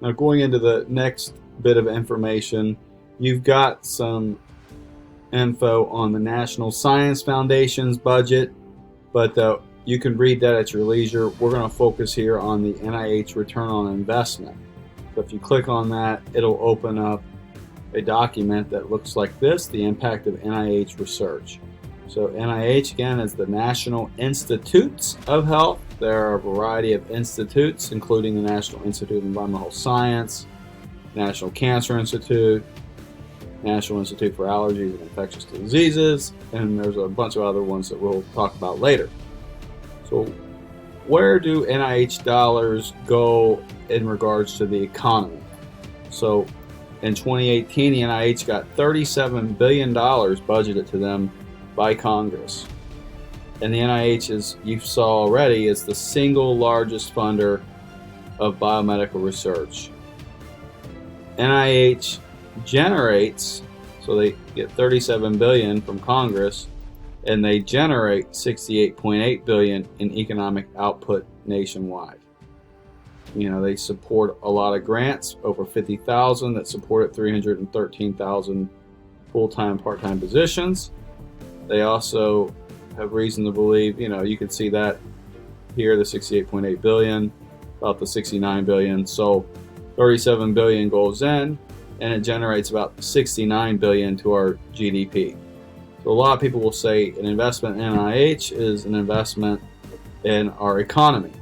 Now, going into the next bit of information, you've got some info on the National Science Foundation's budget, but you can read that at your leisure. We're going to focus here on the NIH return on investment. So if you click on that, it'll open up a document that looks like this, the Impact of NIH Research. So NIH, again, is the National Institutes of Health. There are a variety of institutes, including the National Institute of Environmental Science, National Cancer Institute, National Institute for Allergies and Infectious Diseases, and there's a bunch of other ones that we'll talk about later. So where do NIH dollars go in regards to the economy? So in 2018, the NIH got $37 billion budgeted to them by Congress. And the NIH, as you saw already, is the single largest funder of biomedical research. NIH generates, so they get $37 billion from Congress, and they generate $68.8 billion in economic output nationwide. You know, they support a lot of grants, over 50,000 that supported 313,000 full-time, part-time positions. They also have reason to believe, you know, you can see that here, the 68.8 billion, about the 69 billion. So 37 billion goes in, and it generates about 69 billion to our GDP. So a lot of people will say an investment in NIH is an investment in our economy.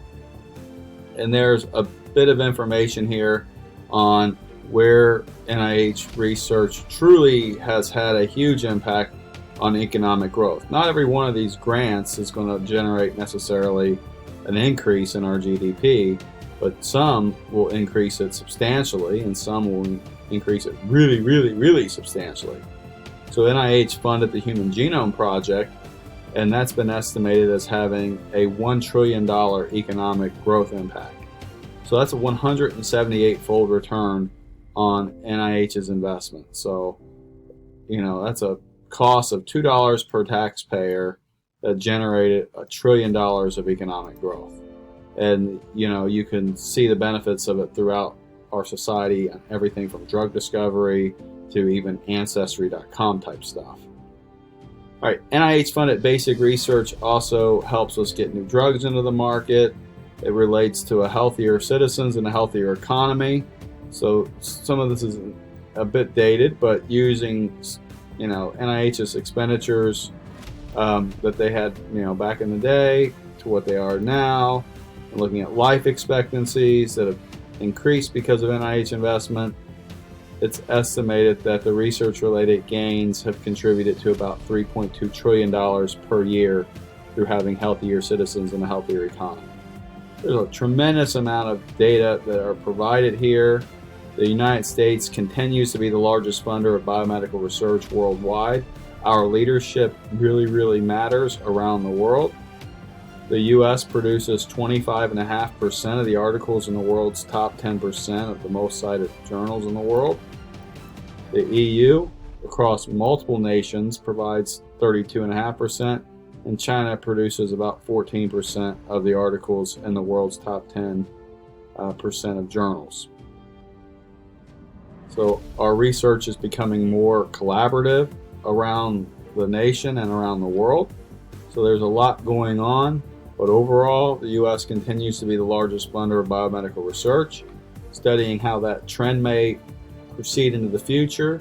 And there's a bit of information here on where NIH research truly has had a huge impact on economic growth. Not every one of these grants is going to generate necessarily an increase in our GDP, but some will increase it substantially, and some will increase it really, really, really substantially. So NIH funded the Human Genome Project, and that's been estimated as having a $1 trillion economic growth impact. So that's a 178-fold return on NIH's investment. So, you know, that's a cost of $2 per taxpayer that generated $1 trillion of economic growth. And, you know, you can see the benefits of it throughout our society, everything from drug discovery to even Ancestry.com type stuff. All right, NIH-funded basic research also helps us get new drugs into the market. It relates to a healthier citizens and a healthier economy. So some of this is a bit dated, but using, you know, NIH's expenditures that they had, you know, back in the day to what they are now, and looking at life expectancies that have increased because of NIH investment, it's estimated that the research-related gains have contributed to about $3.2 trillion per year through having healthier citizens and a healthier economy. There's a tremendous amount of data that are provided here. The United States continues to be the largest funder of biomedical research worldwide. Our leadership really, really matters around the world. The U.S. produces 25.5% of the articles in the world's top 10% of the most cited journals in the world. The EU, across multiple nations, provides 32.5%, and China produces about 14% of the articles in the world's top 10% of journals. So our research is becoming more collaborative around the nation and around the world. So there's a lot going on, but overall, the U.S. continues to be the largest funder of biomedical research. Studying how that trend may proceed into the future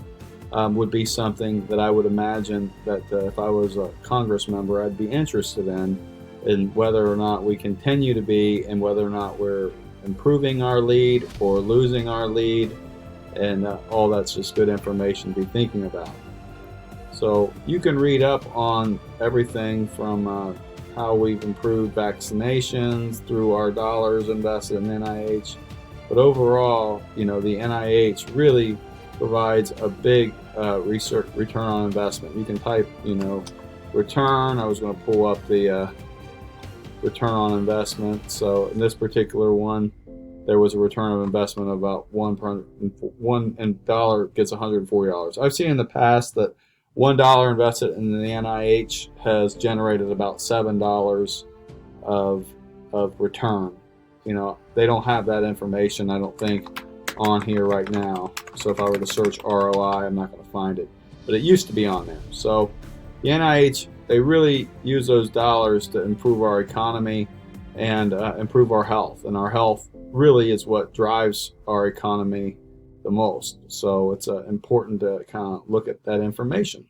would be something that I would imagine that if I was a Congress member, I'd be interested in whether or not we continue to be, and whether or not we're improving our lead or losing our lead, and all that's just good information to be thinking about. So you can read up on everything from how we've improved vaccinations through our dollars invested in NIH. But overall, you know, the NIH really provides a big research return on investment. You can type, you know, return. I was going to pull up the return on investment. So in this particular one, there was a return of investment of about $1 dollar gets $140. I've seen in the past that $1 invested in the NIH has generated about $7 of return. You know, they don't have that information, I don't think, on here right now. So if I were to search ROI, I'm not going to find it, but it used to be on there. So the NIH, they really use those dollars to improve our economy and improve our health. And our health really is what drives our economy the most. So it's important to kind of look at that information.